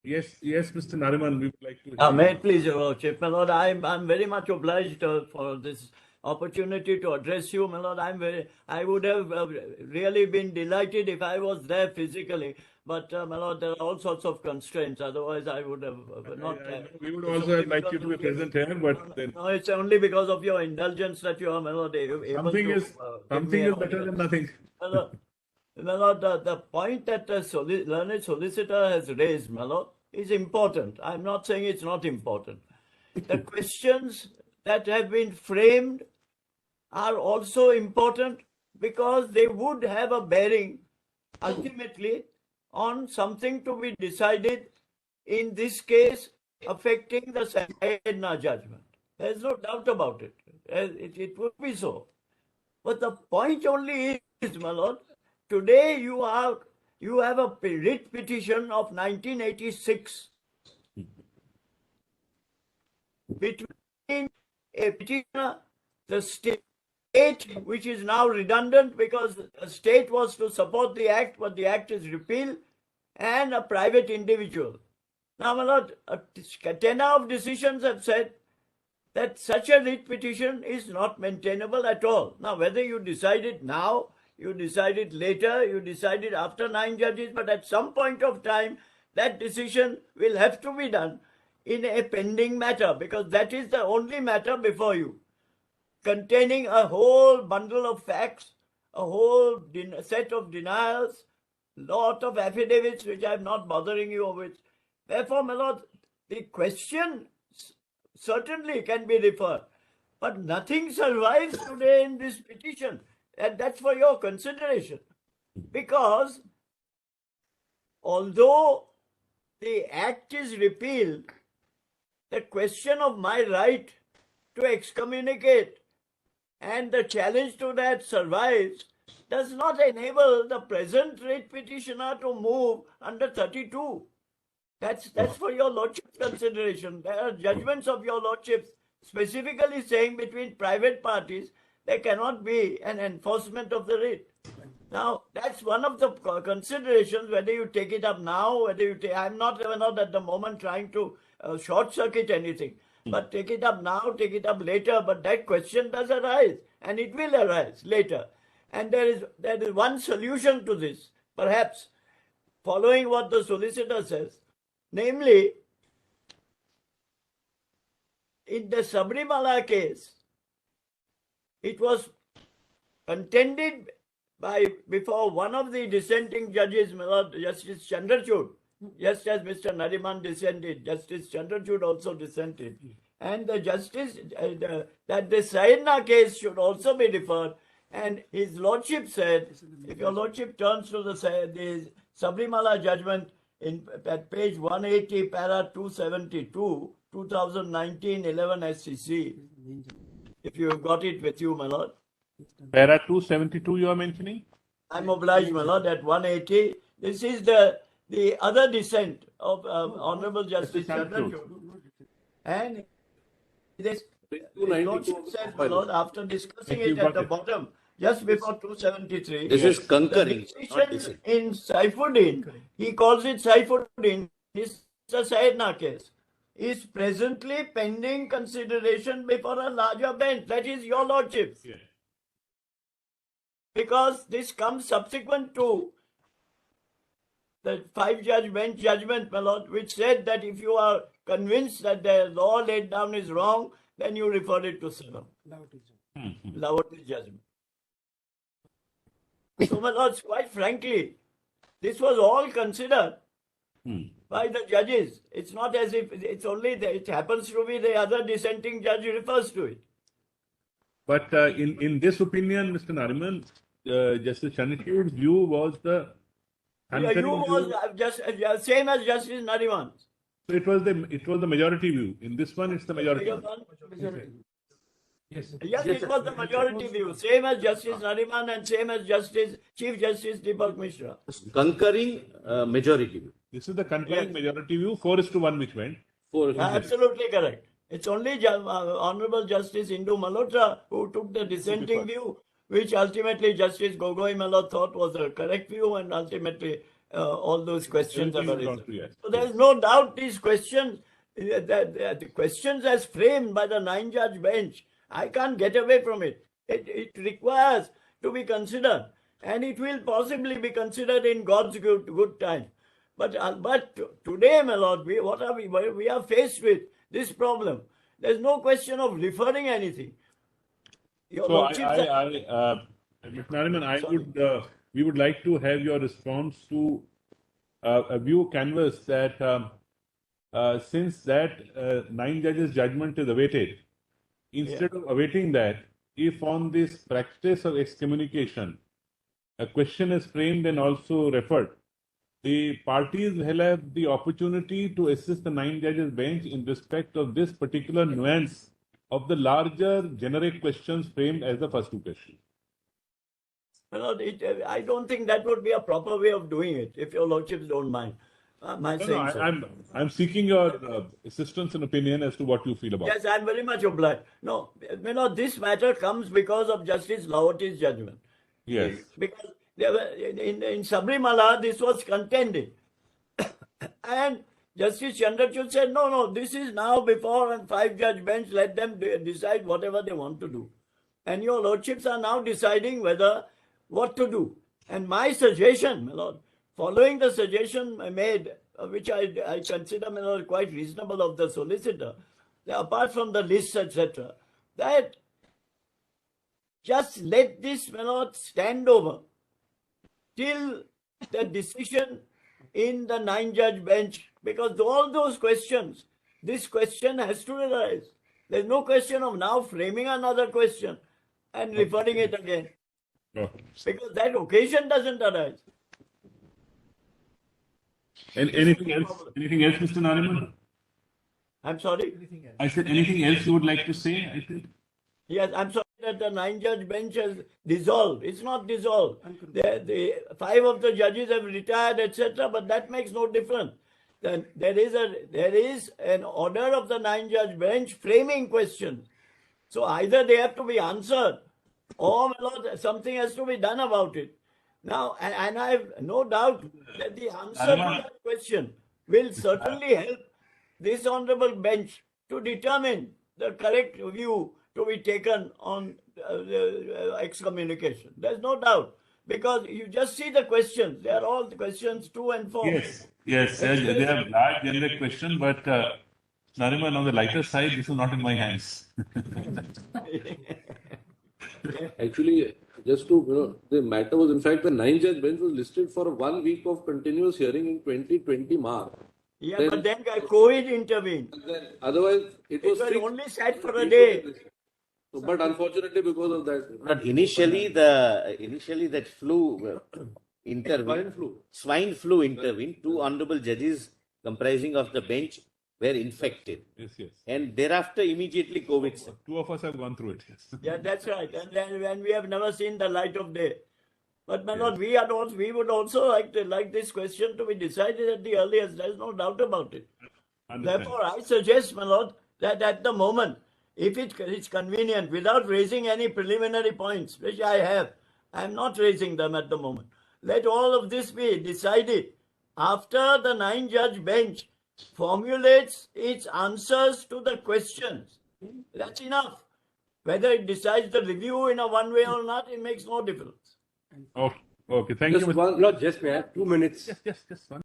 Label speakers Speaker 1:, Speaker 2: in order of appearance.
Speaker 1: Yes, Mr. Nariman, we would like to.
Speaker 2: May it please your Lordship, my Lord, I'm very much obliged for this opportunity to address you, my Lord. I would have really been delighted if I was there physically, but my Lord, there are all sorts of constraints. Otherwise, I would have not.
Speaker 1: We would also like you to be present here, but then
Speaker 2: no, it's only because of your indulgence that you are, my Lord, able
Speaker 1: something
Speaker 2: to,
Speaker 1: is better than nothing.
Speaker 2: My Lord, the point that the learned solicitor has raised, my Lord, is important. I'm not saying it's not important. The questions that have been framed are also important because they would have a bearing ultimately on something to be decided, in this case, affecting the Sayedna judgment. There's no doubt about it. It would be so. But the point only is, my Lord, today you have a writ petition of 1986 between a petitioner, the state, which is now redundant because the state was to support the act, but the act is repealed, and a private individual. Now, my Lord, a tenor of decisions have said that such a writ petition is not maintainable at all. Now, whether you decide it now, you decide it later, you decide it after 9 judges, but at some point of time, that decision will have to be done in a pending matter, because that is the only matter before you, containing a whole bundle of facts, a whole set of denials, lot of affidavits, which I'm not bothering you with. Therefore, my Lord, the question certainly can be referred, but nothing survives today in this petition, and that's for your consideration. Because although the act is repealed, the question of my right to excommunicate and the challenge to that survives, does not enable the present writ petitioner to move under 32. That's for your Lordship's consideration. There are judgments of your Lordship specifically saying between private parties there cannot be an enforcement of the writ. Now, that's one of the considerations, whether you take it up now, whether you take, I'm not at the moment trying to short circuit anything, but take it up now, take it up later, but that question does arise, and it will arise later. And there is one solution to this, perhaps, following what the solicitor says, namely, in the Sabrimala case, it was contended before one of the dissenting judges, my Lord, Justice Chandrachud, just as Mr. Nariman dissented, Justice Chandrachud also dissented. And the justice, that the Sayedna case should also be referred. And his Lordship said, if your Lordship turns to the Sabrimala judgment at page 180, para 272, 2019, 11 SCC, if you have got it with you, my Lord.
Speaker 1: Para 272 you are mentioning?
Speaker 2: I'm obliged, my Lord, at 180. This is the other dissent of Honorable Justice Chandrachud. And this Lordship says, my Lord, after discussing it at the bottom, just before 273.
Speaker 3: This is concurring.
Speaker 2: In Saifuddin, he calls it Saifuddin, it's a Sayedna case, is presently pending consideration before a larger bench. That is your Lordship. Yeah. Because this comes subsequent to the 5-judge bench judgment, my Lord, which said that if you are convinced that the law laid down is wrong, then you refer it to Sivam. Lavati's judgment. So, my Lords, quite frankly, this was all considered by the judges. It's not as if it's only it happens to be the other dissenting judge refers to it.
Speaker 1: But in this opinion, Mr. Nariman, Justice Chandrachud's view was the
Speaker 2: view was just same as Justice Nariman.
Speaker 1: So it was the majority view. In this one, it's the majority.
Speaker 2: Yes, it was the majority view, same as Justice Nariman and same as Chief Justice Deepak Mishra.
Speaker 3: Concurring majority view.
Speaker 1: This is the concurring majority view, 4:1 which went.
Speaker 2: Absolutely correct. It's only Honorable Justice Indu Malhotra who took the dissenting view, which ultimately Justice Gogoi Malhotra thought was a correct view, and ultimately all those questions are
Speaker 1: Everything is
Speaker 2: arisen.
Speaker 1: gone through, yes.
Speaker 2: So there is no doubt these questions, the questions as framed by the 9-judge bench, I can't get away from it. It requires to be considered, and it will possibly be considered in God's good time. But today, my lord, we are faced with this problem. There's no question of referring anything. Your
Speaker 1: So
Speaker 2: lordship said-
Speaker 1: Mr. Nariman, we would like to have your response to a view canvas that since that 9 judges' judgment is awaited, instead of awaiting that, if on this practice of excommunication, a question is framed and also referred, the parties will have the opportunity to assist the 9 judges bench in respect of this particular nuance of the larger generic questions framed as the first 2 questions.
Speaker 2: My lord, I don't think that would be a proper way of doing it, if your lordships don't mind. Saying so.
Speaker 1: I'm seeking your assistance and opinion as to what you feel about it.
Speaker 2: Yes, I'm very much obliged. No, my lord, this matter comes because of Justice Lahoti's judgment.
Speaker 1: Yes.
Speaker 2: Because they were, in Sabrimala, this was contended. And Justice Chandrachud said, no, this is now before a 5-judge bench, let them decide whatever they want to do. And your lordships are now deciding what to do. And my suggestion, my lord, following the suggestion I made, which I consider, my lord, quite reasonable of the solicitor, that apart from the lists, etc., that just let this, my lord, stand over till the decision in the 9-judge bench, because all those questions, this question has to arise. There's no question of now framing another question and referring it again, because that occasion doesn't arise.
Speaker 1: And anything else? Anything else, Mr. Nariman?
Speaker 2: I'm sorry?
Speaker 1: I said anything else you would like to say? I think.
Speaker 2: Yes, I'm sorry that the 9-judge bench has dissolved. It's not dissolved. The 5 of the judges have retired, etc., but that makes no difference. Then there is an order of the 9-judge bench framing questions. So either they have to be answered, or, my lord, something has to be done about it. Now, and I have no doubt that the answer to that question will certainly help this honorable bench to determine the correct view to be taken on excommunication. There's no doubt, because you just see the questions. They are all questions 2 and 4.
Speaker 1: Yes, they have large generic question, but Nariman, on the lighter side, this is not in my hands.
Speaker 3: Actually, just to, the matter was, in fact, the 9-judge bench was listed for 1 week of continuous hearing in 2020 March.
Speaker 2: Yeah, but then COVID intervened.
Speaker 3: Otherwise, it was
Speaker 2: only sat for a day.
Speaker 3: But unfortunately, because of that.
Speaker 4: But initially that flu intervened. Swine flu intervened. 2 honorable judges comprising of the bench were infected.
Speaker 1: Yes.
Speaker 4: And thereafter, immediately COVID.
Speaker 1: 2 of us have gone through it. Yes.
Speaker 2: Yeah, that's right. And then when we have never seen the light of day. But my lord, we would also like this question to be decided at the earliest. There's no doubt about it.
Speaker 1: Understand.
Speaker 2: Therefore, I suggest, my lord, that at the moment, if it's convenient, without raising any preliminary points, which I am not raising them at the moment. Let all of this be decided after the 9-judge bench formulates its answers to the questions. That's enough. Whether it decides the review in a one way or not, it makes no difference.
Speaker 1: Okay. Thank you, Mr.
Speaker 5: Not just may I have 2 minutes.
Speaker 1: Yes, one.